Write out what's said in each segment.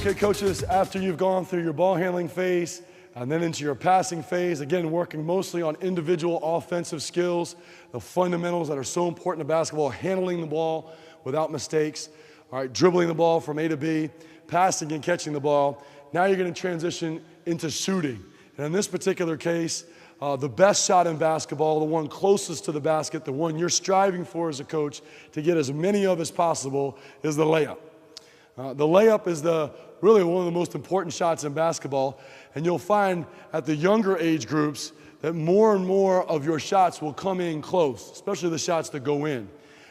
Okay, coaches, after you've gone through your ball handling phase and then into your passing phase, again, working mostly on individual offensive skills, the fundamentals that are so important to basketball, handling the ball without mistakes, all right, dribbling the ball from A to B, passing and catching the ball. Now you're going to transition into shooting. And in this particular case, the best shot in basketball, the one closest to the basket, the one you're striving for as a coach to get as many of as possible, is the layup. The layup is really one of the most important shots in basketball, and you'll find at the younger age groups that more and more of your shots will come in close, especially the shots that go in.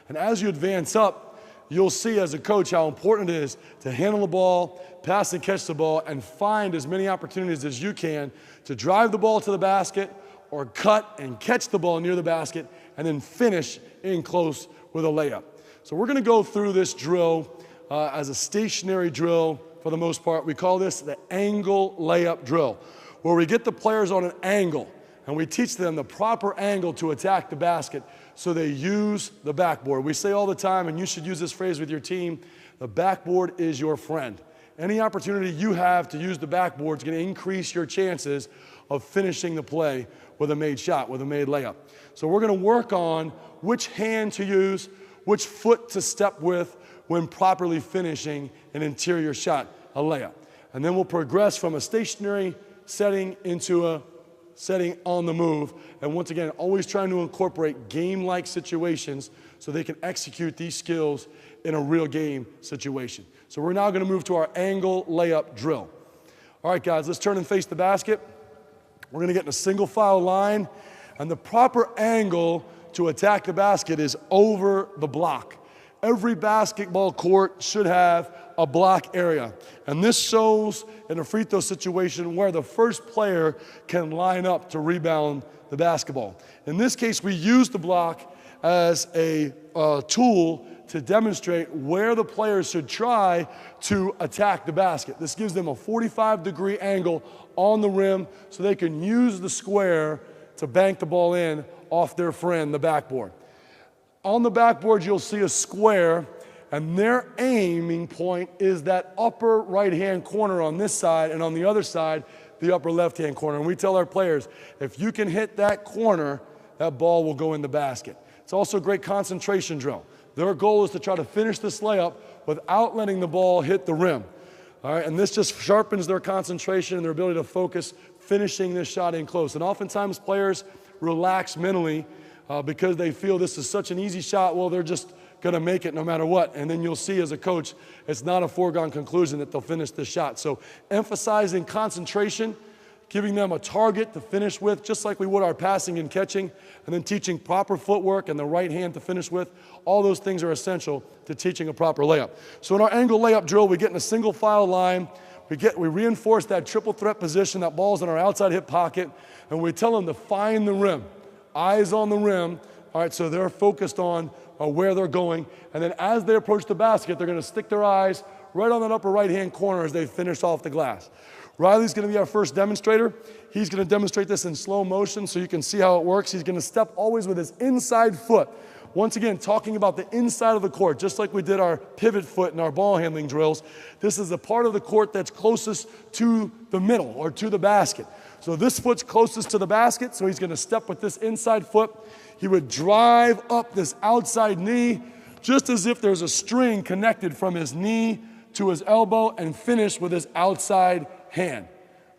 And as you advance up, you'll see as a coach how important it is to handle the ball, pass and catch the ball, and find as many opportunities as you can to drive the ball to the basket or cut and catch the ball near the basket and then finish in close with a layup. So we're going to go through this drill as a stationary drill for the most part. We call this the angle layup drill, where we get the players on an angle and we teach them the proper angle to attack the basket so they use the backboard. We say all the time, and you should use this phrase with your team, the backboard is your friend. Any opportunity you have to use the backboard is going to increase your chances of finishing the play with a made shot, with a made layup. So we're going to work on which hand to use, which foot to step with when properly finishing an interior shot, a layup. And then we'll progress from a stationary setting into a setting on the move. And once again, always trying to incorporate game-like situations so they can execute these skills in a real game situation. So we're now going to move to our angle layup drill. All right, guys, let's turn and face the basket. We're going to get in a single file line, and the proper angle to attack the basket is over the block. Every basketball court should have a block area. And this shows in a free throw situation where the first player can line up to rebound the basketball. In this case, we use the block as a tool to demonstrate where the players should try to attack the basket. This gives them a 45-degree angle on the rim so they can use the square to bank the ball in off their friend, the backboard. On the backboard, you'll see a square, and their aiming point is that upper right-hand corner on this side, and on the other side, the upper left-hand corner. And we tell our players, if you can hit that corner, that ball will go in the basket. It's also a great concentration drill. Their goal is to try to finish this layup without letting the ball hit the rim. All right, and this just sharpens their concentration and their ability to focus finishing this shot in close. And oftentimes players relax mentally because they feel this is such an easy shot, well, they're just going to make it no matter what. And then you'll see as a coach, it's not a foregone conclusion that they'll finish this shot. So emphasizing concentration, giving them a target to finish with, just like we would our passing and catching, and then teaching proper footwork and the right hand to finish with. All those things are essential to teaching a proper layup. So in our angle layup drill, we get in a single file line. We reinforce that triple threat position, that ball's in our outside hip pocket, and we tell them to find the rim. Eyes on the rim, all right, so they're focused on where they're going. And then as they approach the basket, they're going to stick their eyes right on that upper right-hand corner as they finish off the glass. Riley's going to be our first demonstrator. He's going to demonstrate this in slow motion so you can see how it works. He's going to step always with his inside foot. Once again, talking about the inside of the court, just like we did our pivot foot in our ball handling drills. This is the part of the court that's closest to the middle or to the basket. So this foot's closest to the basket, so he's going to step with this inside foot. He would drive up this outside knee, just as if there's a string connected from his knee to his elbow, and finish with his outside hand.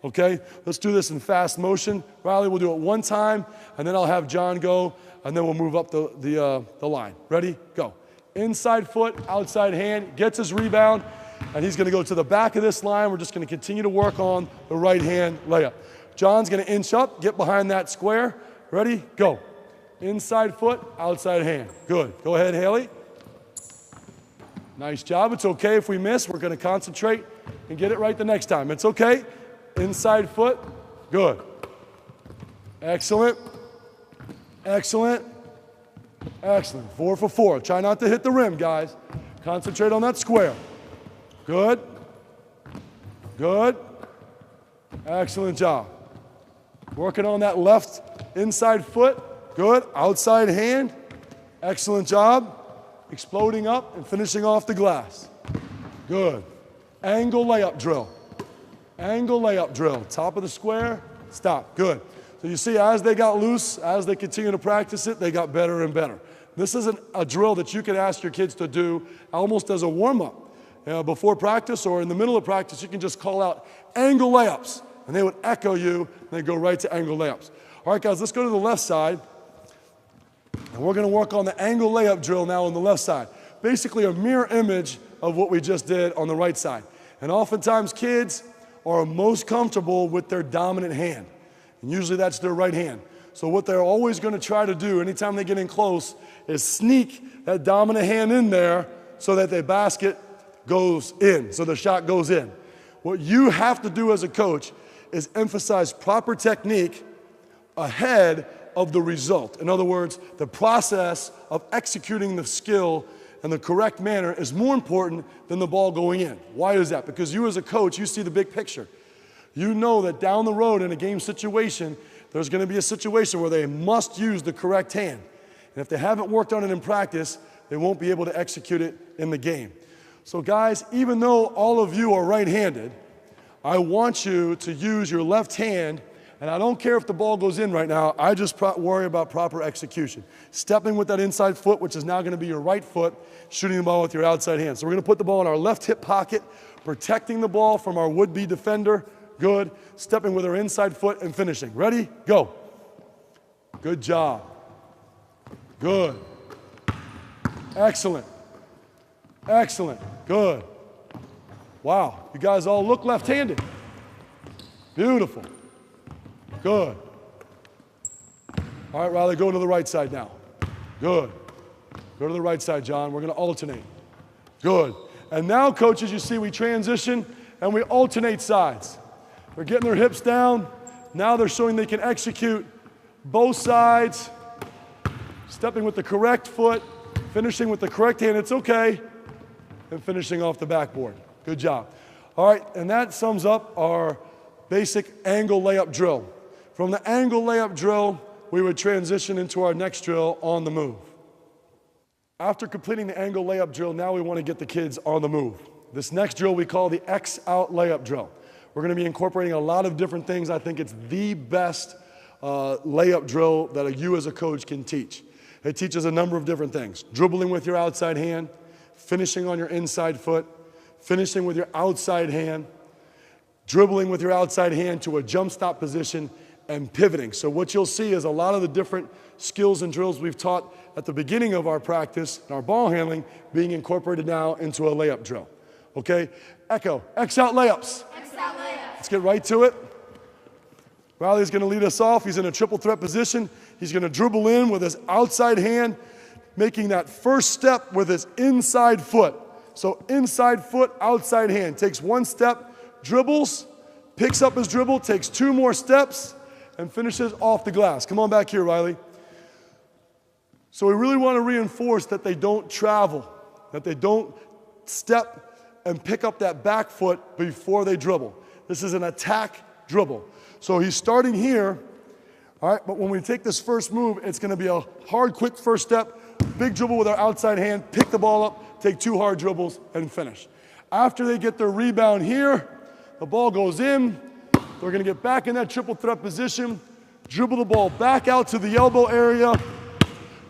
Okay? Let's do this in fast motion. Riley will do it one time, and then I'll have John go, and then we'll move up the line. Ready? Go. Inside foot, outside hand, gets his rebound, and he's going to go to the back of this line. We're just going to continue to work on the right hand layup. John's going to inch up, get behind that square. Ready? Go. Inside foot, outside hand. Good. Go ahead, Haley. Nice job. It's okay if we miss. We're going to concentrate and get it right the next time. It's okay. Inside foot. Good. Excellent. Excellent. Excellent. 4 for 4. Try not to hit the rim, guys. Concentrate on that square. Good. Good. Excellent job. Working on that left inside foot. Good. Outside hand. Excellent job. Exploding up and finishing off the glass. Good. Angle layup drill. Angle layup drill. Top of the square, stop. Good. So you see, as they got loose, as they continue to practice it, they got better and better. This isn't a drill that you can ask your kids to do almost as a warm-up. Before practice or in the middle of practice, you can just call out angle layups, and they would echo you, and they go right to angle layups. All right, guys, let's go to the left side, and we're going to work on the angle layup drill now on the left side. Basically a mirror image of what we just did on the right side. And oftentimes kids are most comfortable with their dominant hand, and usually that's their right hand. So what they're always going to try to do anytime they get in close is sneak that dominant hand in there so that their basket goes in, so the shot goes in. What you have to do as a coach is emphasize proper technique ahead of the result. In other words, the process of executing the skill in the correct manner is more important than the ball going in. Why is that? Because you as a coach, you see the big picture. You know that down the road in a game situation, there's going to be a situation where they must use the correct hand. And if they haven't worked on it in practice, they won't be able to execute it in the game. So guys, even though all of you are right-handed, I want you to use your left hand, and I don't care if the ball goes in right now, I just worry about proper execution. Stepping with that inside foot, which is now going to be your right foot, shooting the ball with your outside hand. So we're going to put the ball in our left hip pocket, protecting the ball from our would-be defender. Good. Stepping with our inside foot and finishing. Ready? Go. Good job. Good. Excellent. Excellent. Good. Wow. You guys all look left-handed. Beautiful. Good. All right, Riley, go to the right side now. Good. Go to the right side, John. We're going to alternate. Good. And now, coaches, you see we transition and we alternate sides. They're getting their hips down. Now they're showing they can execute both sides, stepping with the correct foot, finishing with the correct hand. It's okay. And finishing off the backboard. Good job. All right, and that sums up our basic angle layup drill. From the angle layup drill, we would transition into our next drill, on the move. After completing the angle layup drill, now we want to get the kids on the move. This next drill we call the X-out layup drill. We're going to be incorporating a lot of different things. I think it's the best layup drill that you as a coach can teach. It teaches a number of different things. Dribbling with your outside hand, finishing on your inside foot, finishing with your outside hand, dribbling with your outside hand to a jump stop position, and pivoting. So what you'll see is a lot of the different skills and drills we've taught at the beginning of our practice and our ball handling being incorporated now into a layup drill. Okay? Echo. X-out layups. X-out layups. Let's get right to it. Riley's going to lead us off. He's in a triple threat position. He's going to dribble in with his outside hand, making that first step with his inside foot. So inside foot, outside hand. Takes one step, dribbles, picks up his dribble, takes two more steps, and finishes off the glass. Come on back here, Riley. So we really want to reinforce that they don't travel, that they don't step and pick up that back foot before they dribble. This is an attack dribble. So he's starting here, all right, but when we take this first move, it's going to be a hard, quick first step, big dribble with our outside hand, pick the ball up, take two hard dribbles, and finish. After they get their rebound here, the ball goes in. They're going to get back in that triple threat position, dribble the ball back out to the elbow area,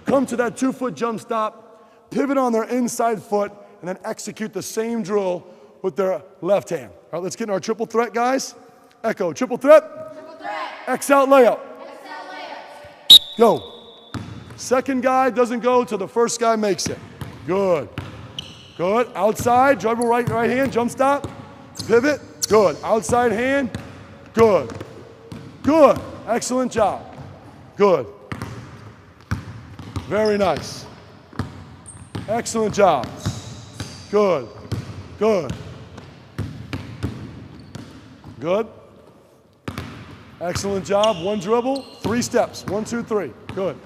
come to that 2-foot jump stop, pivot on their inside foot, and then execute the same drill with their left hand. All right, let's get in our triple threat, guys. Echo, triple threat. Triple threat. X-out layup. X-out layup. Go. Second guy doesn't go till the first guy makes it. Good. Good. Outside, dribble right hand, jump stop, pivot. Good. Outside hand. Good. Good. Excellent job. Good. Very nice. Excellent job. Good. Good. Good. Excellent job. One dribble, 3 steps. 1, 2, 3. Good.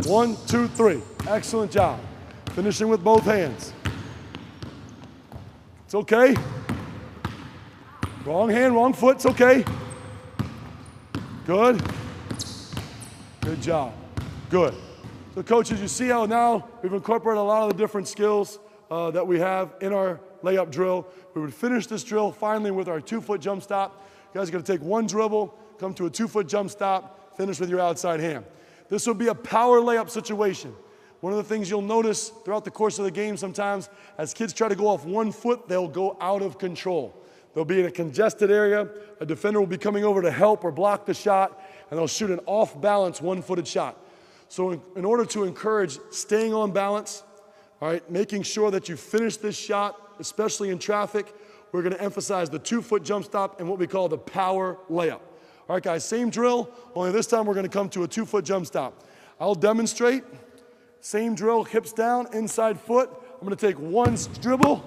1, 2, 3. Excellent job. Finishing with both hands. It's okay. Wrong hand, wrong foot. It's okay. Good. Good job. Good. So coaches, you see how now we've incorporated a lot of the different skills that we have in our layup drill. We would finish this drill finally with our 2-foot jump stop. You guys are going to take one dribble, come to a 2-foot jump stop, finish with your outside hand. This will be a power layup situation. One of the things you'll notice throughout the course of the game sometimes, as kids try to go off 1 foot, they'll go out of control. They'll be in a congested area, a defender will be coming over to help or block the shot, and they'll shoot an off-balance 1-footed shot. So in order to encourage staying on balance, all right, making sure that you finish this shot, especially in traffic, we're gonna emphasize the 2-foot jump stop and what we call the power layup. All right, guys, same drill, only this time we're gonna come to a 2-foot jump stop. I'll demonstrate. Same drill, hips down, inside foot. I'm gonna take one dribble,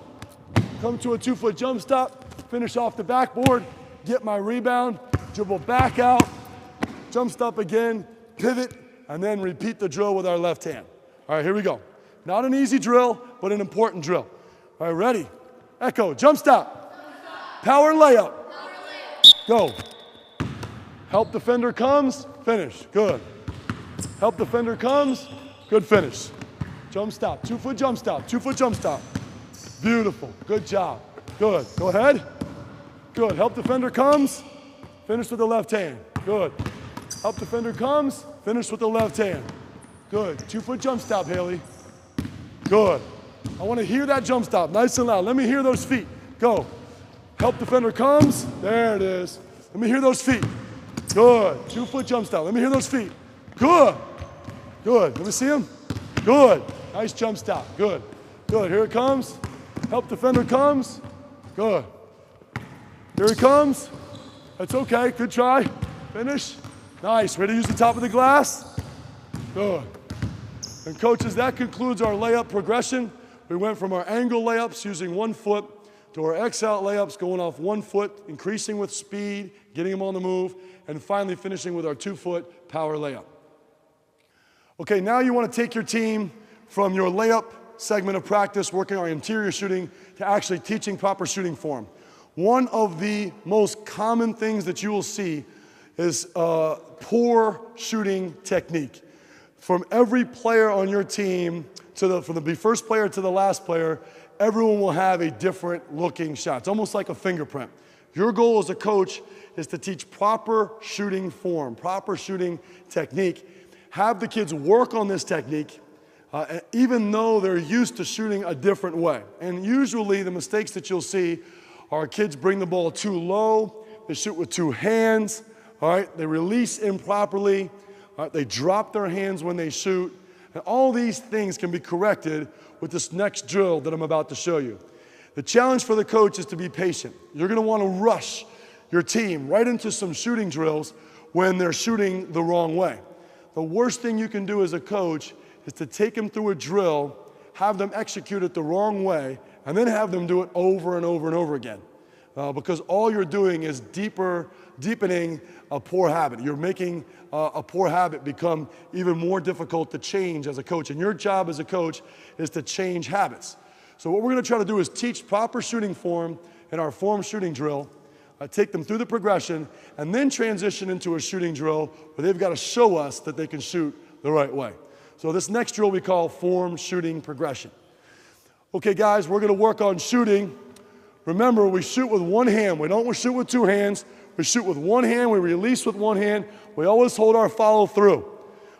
come to a 2-foot jump stop, finish off the backboard, get my rebound, dribble back out, jump stop again, pivot, and then repeat the drill with our left hand. All right, here we go. Not an easy drill, but an important drill. All right, ready? Echo, jump stop. Power layup. Go. Help defender comes, finish, good. Help defender comes, good finish. Jump stop, 2-foot jump stop, 2-foot jump stop. Beautiful, good job. Good, go ahead. Good, help defender comes, finish with the left hand. Good. Help defender comes, finish with the left hand. Good, 2-foot jump stop, Haley. Good. I want to hear that jump stop, nice and loud. Let me hear those feet. Go. Help defender comes, there it is. Let me hear those feet. Good, 2-foot jump stop. Let me hear those feet. Good. Good, let me see them. Good, nice jump stop, good. Good, here it comes. Help defender comes, good. Here he comes. That's okay, good try. Finish. Nice, ready to use the top of the glass? Good. And coaches, that concludes our layup progression. We went from our angle layups using 1 foot to our X-out layups going off 1 foot, increasing with speed, getting them on the move, and finally finishing with our 2-foot power layup. Okay, now you want to take your team from your layup segment of practice, working on interior shooting, to actually teaching proper shooting form. One of the most common things that you will see is poor shooting technique. From every player on your team, from the first player to the last player, everyone will have a different looking shot. It's almost like a fingerprint. Your goal as a coach is to teach proper shooting form, proper shooting technique. Have the kids work on this technique, even though they're used to shooting a different way. And usually the mistakes that you'll see are kids bring the ball too low, they shoot with 2 hands, all right? They release improperly, they drop their hands when they shoot. And all these things can be corrected with this next drill that I'm about to show you. The challenge for the coach is to be patient. You're gonna wanna rush your team right into some shooting drills when they're shooting the wrong way. The worst thing you can do as a coach is to take them through a drill, have them execute it the wrong way, and then have them do it over and over and over again. Because all you're doing is deepening a poor habit. You're making a poor habit become even more difficult to change as a coach. And your job as a coach is to change habits. So what we're gonna try to do is teach proper shooting form in our form shooting drill, take them through the progression, and then transition into a shooting drill where they've got to show us that they can shoot the right way. So this next drill we call form shooting progression. Okay guys, we're gonna work on shooting. Remember, we shoot with 1 hand. We don't shoot with 2 hands. We shoot with 1 hand, we release with 1 hand. We always hold our follow through.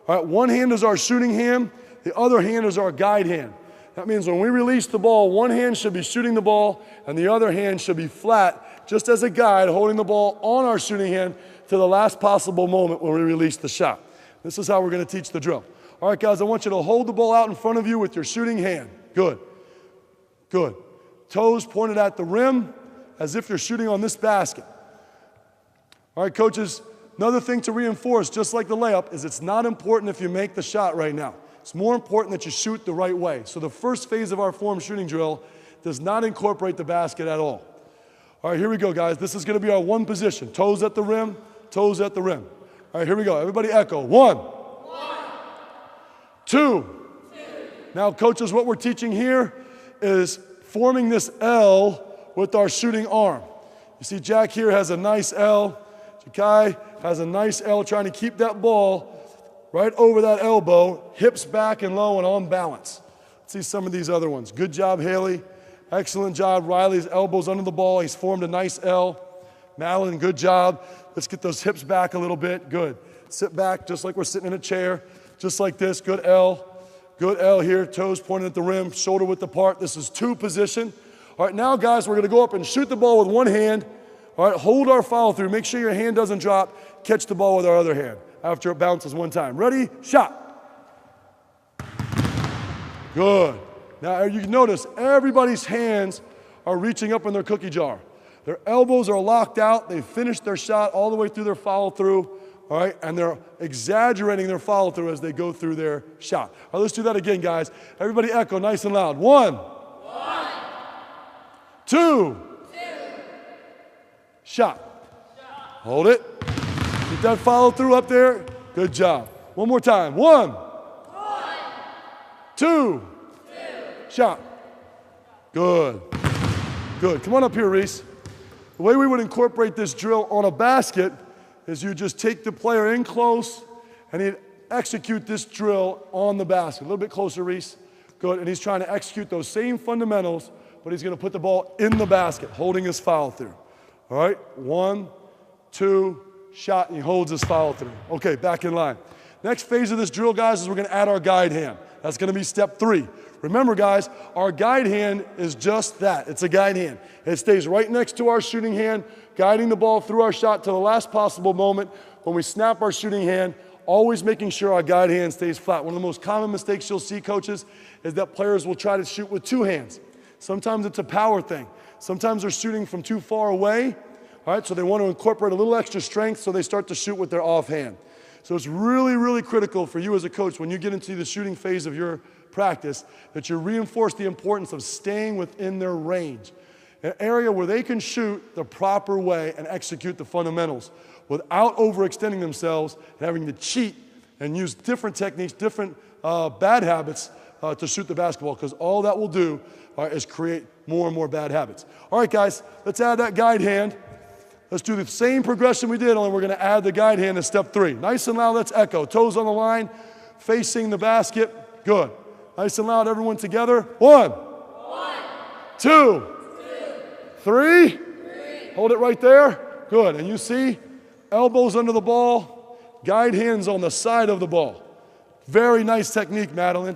All right, 1 hand is our shooting hand, the other hand is our guide hand. That means when we release the ball, 1 hand should be shooting the ball and the other hand should be flat, just as a guide, holding the ball on our shooting hand to the last possible moment when we release the shot. This is how we're gonna teach the drill. All right, guys, I want you to hold the ball out in front of you with your shooting hand. Good, good. Toes pointed at the rim as if you're shooting on this basket. All right, coaches, another thing to reinforce, just like the layup, is it's not important if you make the shot right now. It's more important that you shoot the right way. So the first phase of our form shooting drill does not incorporate the basket at all. All right, here we go, guys. This is gonna be our 1 position. Toes at the rim, toes at the rim. All right, here we go. Everybody echo. 1. 2. Now, coaches, what we're teaching here is forming this L with our shooting arm. You see Jack here has a nice L. Jakai has a nice L, trying to keep that ball right over that elbow, hips back and low and on balance. Let's see some of these other ones. Good job, Haley. Excellent job. Riley's elbows under the ball. He's formed a nice L. Madeline, good job. Let's get those hips back a little bit. Good. Sit back just like we're sitting in a chair. Just like this. Good L. Good L here. Toes pointing at the rim. Shoulder width apart. This is 2 position. All right, now, guys, we're going to go up and shoot the ball with one hand. All right, hold our follow through. Make sure your hand doesn't drop. Catch the ball with our other hand after it bounces one time. Ready? Shot. Good. Now, you notice everybody's hands are reaching up in their cookie jar. Their elbows are locked out. They finished their shot all the way through their follow-through, all right? And they're exaggerating their follow-through as they go through their shot. All right, let's do that again, guys. Everybody echo nice and loud. 1. 2. Shot. Hold it. Keep that follow-through up there. Good job. One more time. 1. 2. Shot. Good. Good. Come on up here, Reese. The way we would incorporate this drill on a basket is you just take the player in close and he'd execute this drill on the basket. A little bit closer, Reese. Good. And he's trying to execute those same fundamentals, but he's going to put the ball in the basket, holding his follow through. All right? 1, 2, shot, and he holds his follow through. Okay, back in line. Next phase of this drill, guys, is we're going to add our guide hand. That's going to be step 3. Remember, guys, our guide hand is just that. It's a guide hand. It stays right next to our shooting hand, guiding the ball through our shot to the last possible moment. When we snap our shooting hand, always making sure our guide hand stays flat. One of the most common mistakes you'll see, coaches, is that players will try to shoot with 2 hands. Sometimes it's a power thing. Sometimes they're shooting from too far away, all right, so they want to incorporate a little extra strength so they start to shoot with their off hand. So it's really, really critical for you as a coach when you get into the shooting phase of your practice that you reinforce the importance of staying within their range, an area where they can shoot the proper way and execute the fundamentals without overextending themselves and having to cheat and use different techniques, different bad habits to shoot the basketball, because all that will do is create more and more bad habits. All right, guys, let's add that guide hand. Let's do the same progression we did, only we're going to add the guide hand to step 3. Nice and loud, let's echo. Toes on the line, facing the basket. Good. Nice and loud, everyone together. 1. 2. 3. Hold it right there. Good. And you see, elbows under the ball, guide hands on the side of the ball. Very nice technique, Madeline.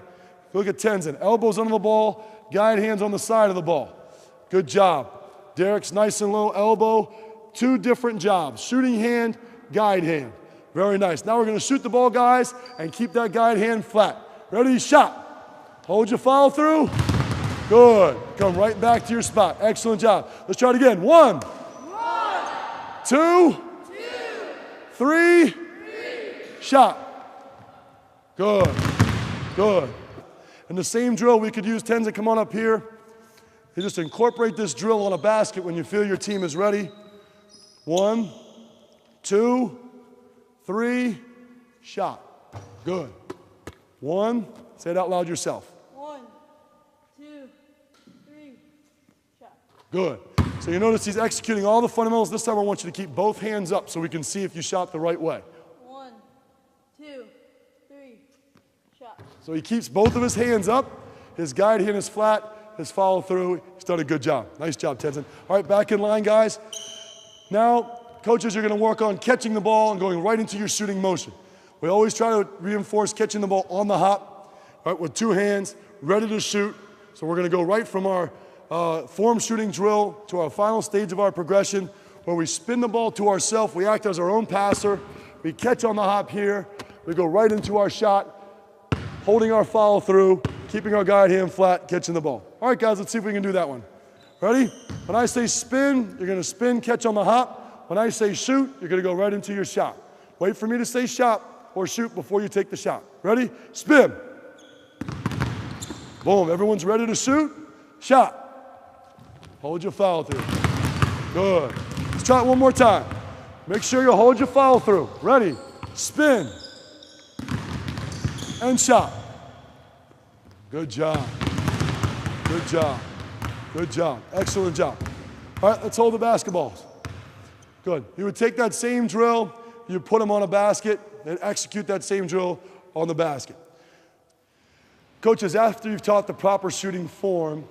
Look at Tenzin. Elbows under the ball, guide hands on the side of the ball. Good job. Derek's nice and low elbow. 2 different jobs. Shooting hand, guide hand. Very nice. Now we're going to shoot the ball, guys, and keep that guide hand flat. Ready? Shot. Hold your follow through. Good. Come right back to your spot. Excellent job. Let's try it again. 1. 2. 3. Shot. Good. Good. And the same drill we could use. Tenzin, come on up here. You just incorporate this drill on a basket when you feel your team is ready. 1, 2, 3, shot. Good. 1, say it out loud yourself. 1, 2, 3, shot. Good. So you notice he's executing all the fundamentals. This time I want you to keep both hands up so we can see if you shot the right way. 1, 2, 3, shot. So he keeps both of his hands up. His guide hand is flat. His follow through. He's done a good job. Nice job, Tenzin. All right, back in line, guys. Now, coaches, you're going to work on catching the ball and going right into your shooting motion. We always try to reinforce catching the ball on the hop, right, with 2 hands, ready to shoot. So we're going to go right from our form shooting drill to our final stage of our progression, where we spin the ball to ourselves. We act as our own passer. We catch on the hop here. We go right into our shot, holding our follow through, keeping our guide hand flat, catching the ball. All right, guys, let's see if we can do that one. Ready? When I say spin, you're going to spin, catch on the hop. When I say shoot, you're going to go right into your shot. Wait for me to say shot or shoot before you take the shot. Ready? Spin. Boom. Everyone's ready to shoot. Shot. Hold your follow through. Good. Let's try it one more time. Make sure you hold your follow through. Ready? Spin. And shot. Good job. Good job. Good job. Excellent job. All right, let's hold the basketballs. Good. You would take that same drill, you put them on a basket, and execute that same drill on the basket. Coaches, after you've taught the proper shooting form,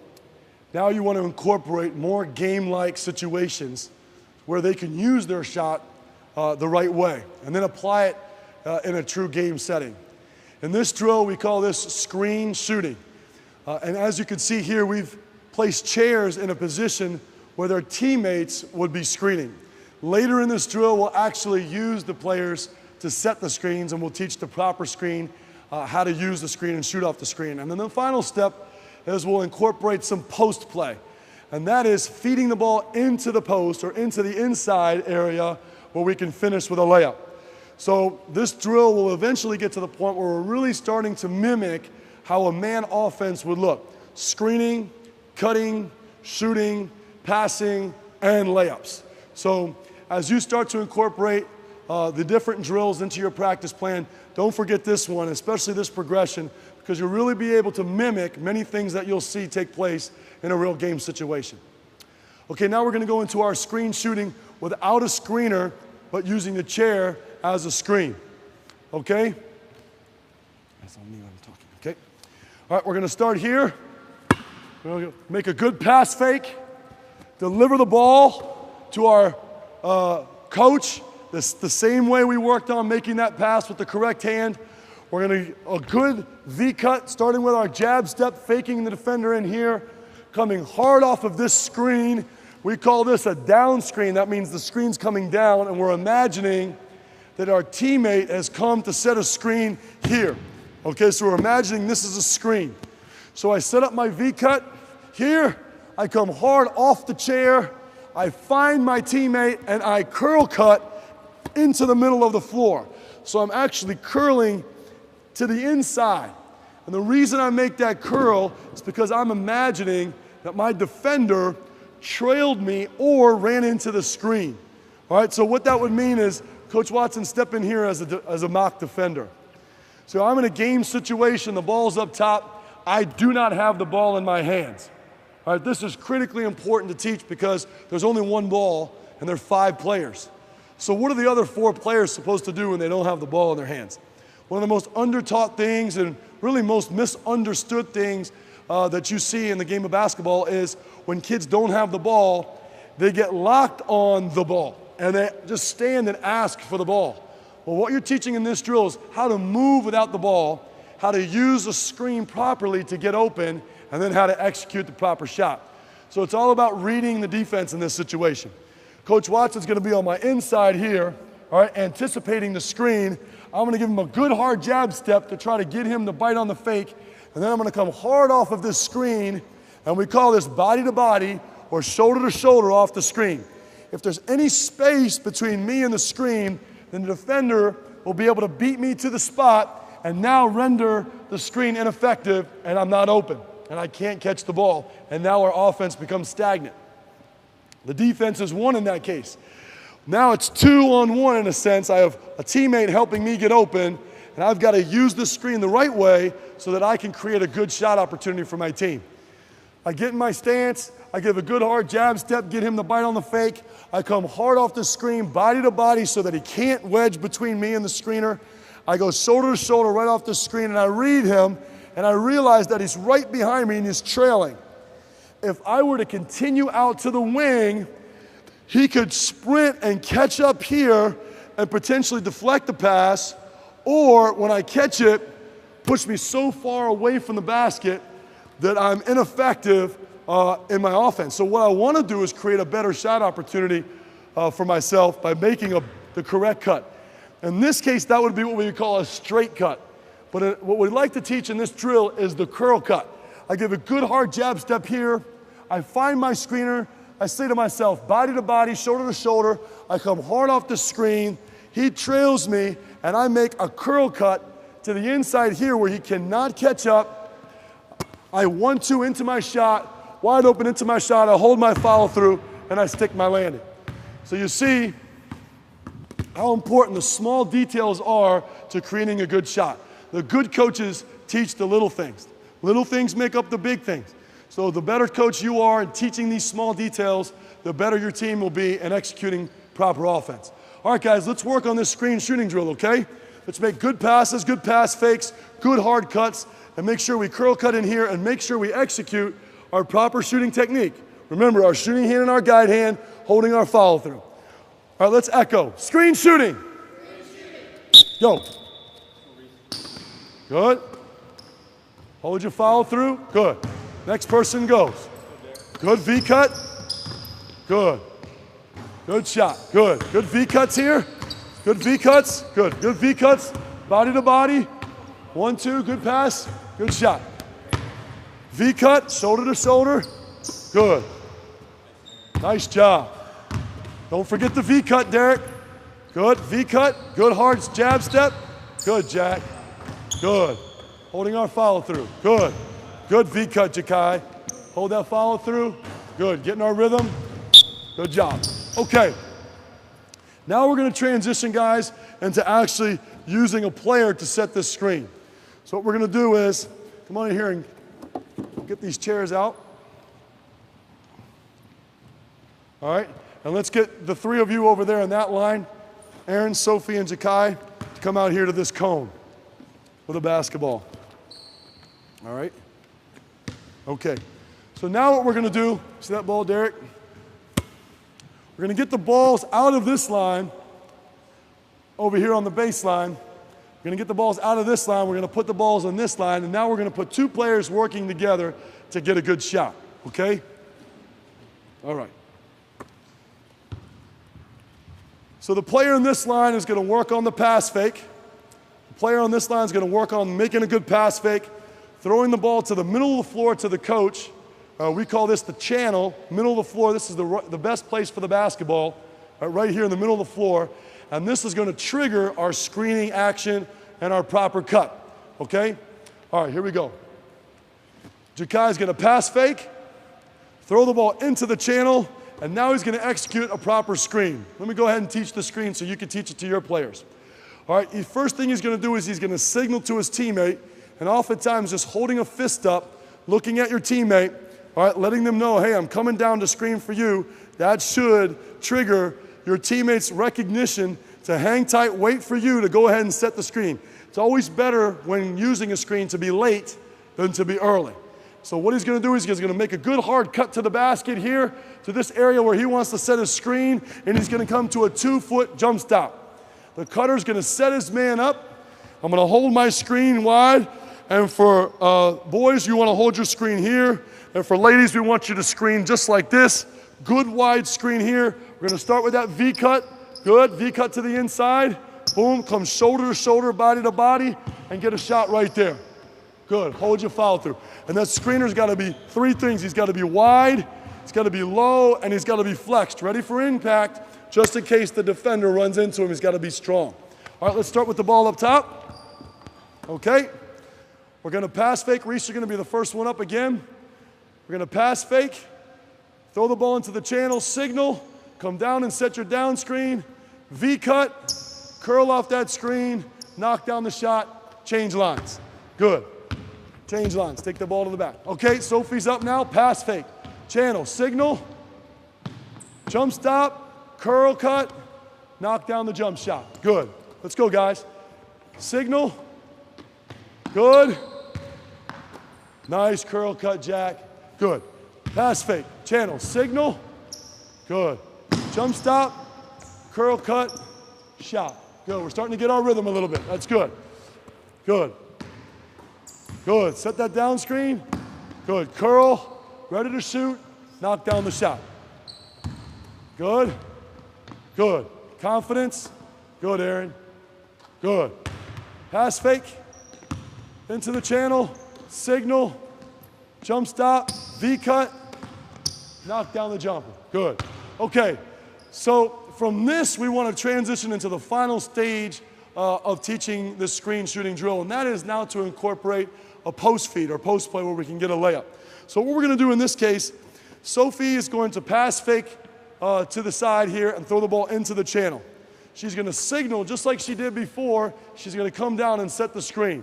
now you want to incorporate more game-like situations where they can use their shot the right way and then apply it in a true game setting. In this drill, we call this screen shooting. And as you can see here, we've placed chairs in a position where their teammates would be screening. Later in this drill, we'll actually use the players to set the screens, and we'll teach the proper screen, how to use the screen and shoot off the screen. And then the final step is we'll incorporate some post play. And that is feeding the ball into the post or into the inside area where we can finish with a layup. So this drill will eventually get to the point where we're really starting to mimic how a man offense would look. Screening, cutting, shooting, passing, and layups. So as you start to incorporate the different drills into your practice plan, don't forget this one, especially this progression, because you'll really be able to mimic many things that you'll see take place in a real game situation. Okay, now we're going to go into our screen shooting without a screener, but using the chair as a screen. Okay? That's on me when I'm talking, okay? All right, we're going to start here. We're going to make a good pass fake, deliver the ball to our coach, the same way we worked on making that pass with the correct hand. We're going to a good V-cut, starting with our jab step, faking the defender in here, coming hard off of this screen. We call this a down screen. That means the screen's coming down, and we're imagining that our teammate has come to set a screen here. Okay, so we're imagining this is a screen. So I set up my V-cut here. I come hard off the chair. I find my teammate, and I curl cut into the middle of the floor. So I'm actually curling to the inside. And the reason I make that curl is because I'm imagining that my defender trailed me or ran into the screen. All right, so what that would mean is Coach Watson step in here as a mock defender. So I'm in a game situation, the ball's up top. I do not have the ball in my hands. All right, this is critically important to teach because there's only one ball and there are 5 players. So what are the other 4 players supposed to do when they don't have the ball in their hands? One of the most undertaught things and really most misunderstood things that you see in the game of basketball is when kids don't have the ball, they get locked on the ball and they just stand and ask for the ball. Well, what you're teaching in this drill is how to move without the ball, how to use the screen properly to get open, and then how to execute the proper shot. So it's all about reading the defense in this situation. Coach Watson's going to be on my inside here, all right, anticipating the screen. I'm going to give him a good hard jab step to try to get him to bite on the fake, and then I'm going to come hard off of this screen, and we call this body to body or shoulder to shoulder off the screen. If there's any space between me and the screen, then the defender will be able to beat me to the spot and now render the screen ineffective, and I'm not open, and I can't catch the ball, and now our offense becomes stagnant. The defense is 1 in that case. Now it's 2-on-1 in a sense. I have a teammate helping me get open, and I've got to use the screen the right way so that I can create a good shot opportunity for my team. I get in my stance, I give a good hard jab step, get him to bite on the fake. I come hard off the screen, body to body so that he can't wedge between me and the screener. I go shoulder to shoulder right off the screen, and I read him, and I realize that he's right behind me and he's trailing. If I were to continue out to the wing, he could sprint and catch up here and potentially deflect the pass, or when I catch it, push me so far away from the basket that I'm ineffective in my offense. So what I want to do is create a better shot opportunity for myself by making the correct cut. In this case, that would be what we would call a straight cut. But what we'd like to teach in this drill is the curl cut. I give a good hard jab step here. I find my screener. I say to myself, body to body, shoulder to shoulder. I come hard off the screen. He trails me, and I make a curl cut to the inside here where he cannot catch up. I 1-2 into my shot, wide open into my shot. I hold my follow through, and I stick my landing. So you see how important the small details are to creating a good shot. The good coaches teach the little things. Little things make up the big things. So the better coach you are in teaching these small details, the better your team will be in executing proper offense. All right, guys, let's work on this screen shooting drill, okay? Let's make good passes, good pass fakes, good hard cuts, and make sure we curl cut in here and make sure we execute our proper shooting technique. Remember, our shooting hand and our guide hand holding our follow through. All right, let's echo. Screen shooting. Go. Good. Hold your follow through. Good. Next person goes. Good V cut. Good. Good shot. Good. Good V cuts here. Good V cuts. Good. Good V cuts. Body to body. 1, 2. Good pass. Good shot. V cut. Shoulder to shoulder. Good. Nice job. Don't forget the V cut, Derek. Good. V cut. Good hard jab step. Good, Jack. Good. Holding our follow through. Good. Good V cut, Jakai. Hold that follow through. Good. Getting our rhythm. Good job. Okay. Now we're going to transition, guys, into actually using a player to set this screen. So what we're going to do is, come on in here and get these chairs out. All right. And let's get the 3 of you over there in that line, Aaron, Sophie, and Jakai, to come out here to this cone with a basketball. All right. Okay. So now what we're going to do, see that ball, Derek? We're going to get the balls out of this line over here on the baseline. We're going to get the balls out of this line. We're going to put the balls on this line. And now we're going to put 2 players working together to get a good shot. Okay? All right. So the player in this line is going to work on the pass fake. The player on this line is going to work on making a good pass fake, throwing the ball to the middle of the floor to the coach. We call this the channel, middle of the floor. This is the best place for the basketball, right here in the middle of the floor. And this is going to trigger our screening action and our proper cut, okay? All right, here we go. Jakai is going to pass fake, throw the ball into the channel, and now he's going to execute a proper screen. Let me go ahead and teach the screen so you can teach it to your players. All right, the first thing he's going to do is he's going to signal to his teammate, and oftentimes just holding a fist up, looking at your teammate, all right, letting them know, hey, I'm coming down to screen for you. That should trigger your teammate's recognition to hang tight, wait for you to go ahead and set the screen. It's always better when using a screen to be late than to be early. So what he's going to do is he's going to make a good hard cut to the basket here, to this area where he wants to set his screen, and he's going to come to a 2-foot jump stop. The cutter's going to set his man up. I'm going to hold my screen wide, and for boys, you want to hold your screen here. And for ladies, we want you to screen just like this. Good wide screen here. We're going to start with that V cut. Good. V cut to the inside. Boom. Come shoulder to shoulder, body to body, and get a shot right there. Good. Hold your follow through. And that screener's got to be 3 things. He's got to be wide, he's got to be low, and he's got to be flexed, ready for impact, just in case the defender runs into him. He's got to be strong. All right, let's start with the ball up top. Okay. We're going to pass fake. Reese, you're going to be the first one up again. We're going to pass fake, throw the ball into the channel, signal, come down and set your down screen, V cut, curl off that screen, knock down the shot, change lines. Good. Change lines. Take the ball to the back. Okay, Sophie's up now. Pass fake. Channel. Signal. Jump stop. Curl cut. Knock down the jump shot. Good. Let's go, guys. Signal. Good. Nice curl cut, Jack. Good. Pass fake. Channel. Signal. Good. Jump stop. Curl cut. Shot. Good. We're starting to get our rhythm a little bit. That's good. Good. Good. Set that down screen. Good. Curl. Ready to shoot. Knock down the shot. Good. Good. Confidence. Good, Aaron. Good. Pass fake. Into the channel. Signal. Jump stop. V cut. Knock down the jumper. Good. Okay. So from this, we want to transition into the final stage of teaching this screen shooting drill, and that is now to incorporate a post feed or post play where we can get a layup. So what we're going to do in this case, Sophie is going to pass fake to the side here and throw the ball into the channel. She's going to signal just like she did before. She's going to come down and set the screen.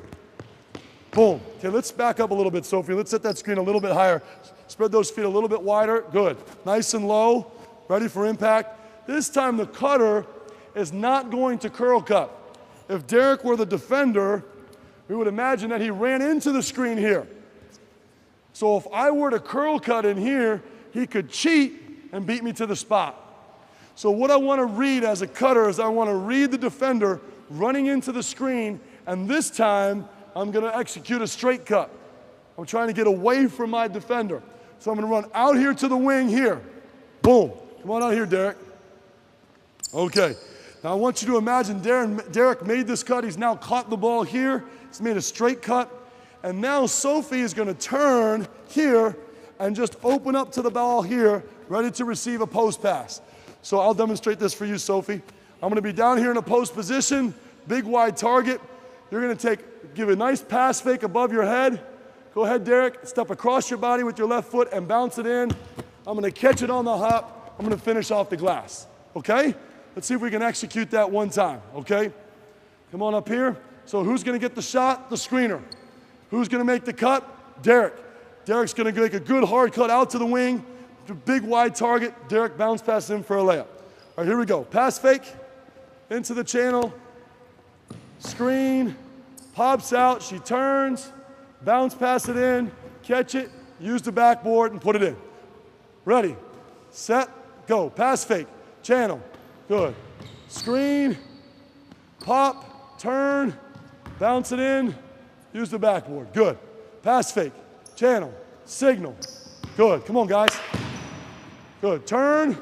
Boom. Okay, let's back up a little bit, Sophie. Let's set that screen a little bit higher. Spread those feet a little bit wider. Good. Nice and low. Ready for impact. This time the cutter is not going to curl cut. if Derek were the defender, we would imagine that he ran into the screen here. So if I were to curl cut in here, he could cheat and beat me to the spot. So what I want to read as a cutter is I want to read the defender running into the screen, and this time I'm going to execute a straight cut. I'm trying to get away from my defender. So I'm going to run out here to the wing here. Boom. Come on out here, Derek. Okay. Now I want you to imagine Derek made this cut. He's now caught the ball here. He's made a straight cut. And now Sophie is going to turn here and just open up to the ball here, ready to receive a post pass. So I'll demonstrate this for you, Sophie. I'm going to be down here in a post position, big wide target. You're going to give a nice pass fake above your head. Go ahead, Derek. Step across your body with your left foot and bounce it in. I'm going to catch it on the hop. I'm going to finish off the glass. Okay? Let's see if we can execute that one time. Okay? Come on up here. So who's going to get the shot? The screener. Who's going to make the cut? Derek. Derek's going to make a good hard cut out to the wing. Big wide target. Derek bounce pass in for a layup. All right, here we go. Pass fake into the channel. Screen. Pops out. She turns. Bounce pass it in. Catch it. Use the backboard and put it in. Ready. Set. Go. Pass fake. Channel. Good. Screen. Pop. Turn. Bounce it in. Use the backboard. Good. Pass fake. Channel. Signal. Good. Come on, guys. Good. Turn.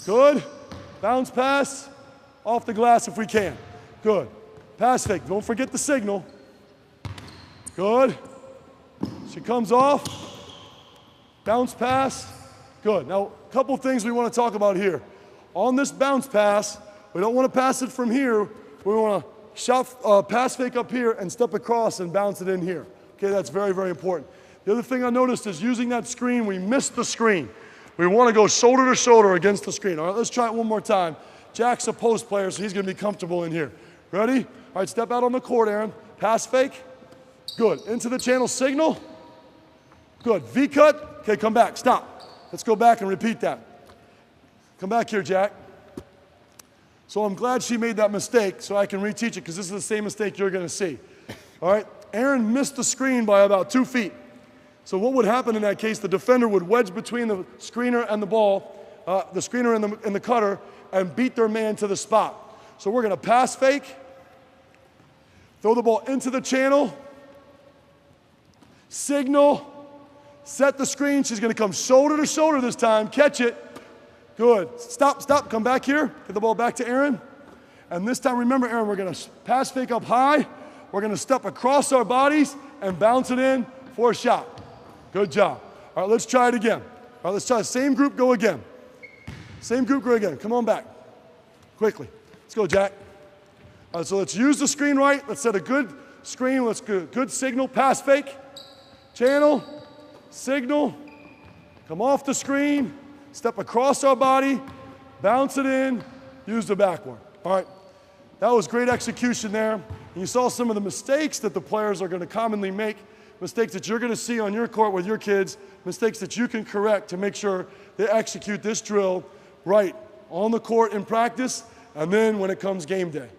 Good. Bounce pass. Off the glass if we can. Good. Pass fake. Don't forget the signal. Good. She comes off. Bounce pass. Good. Now, a couple things we want to talk about here. On this bounce pass, we don't want to pass it from here. We want to shot, pass fake up here and step across and bounce it in here. Okay, that's very, very important. The other thing I noticed is using that screen, we missed the screen. We want to go shoulder to shoulder against the screen. All right, let's try it one more time. Jack's a post player, so he's going to be comfortable in here. Ready? All right, step out on the court, Aaron. Pass fake. Good. Into the channel signal. Good. V-cut. Okay, come back. Stop. Let's go back and repeat that. Come back here, Jack. So I'm glad she made that mistake so I can reteach it because this is the same mistake you're going to see. All right? Aaron missed the screen by about 2 feet. So what would happen in that case? The defender would wedge between the screener and the ball, the screener and the cutter, and beat their man to the spot. So we're going to pass fake, throw the ball into the channel, signal, set the screen. She's going to come shoulder to shoulder this time. Catch it. Good. Stop, stop. Come back here. Get the ball back to Aaron. And this time, remember, Aaron, we're going to pass fake up high. We're going to step across our bodies and bounce it in for a shot. Good job. All right, let's try it again. All right, let's try the same group, go again. Same group, go again. Come on back. Quickly. Let's go, Jack. All right, so let's use the screen right. Let's set a good screen. Let's go. Good signal. Pass fake. Channel. Signal. Come off the screen. Step across our body. Bounce it in. Use the backboard. All right. That was great execution there. And you saw some of the mistakes that the players are going to commonly make, mistakes that you're going to see on your court with your kids, mistakes that you can correct to make sure they execute this drill right on the court in practice and then when it comes game day.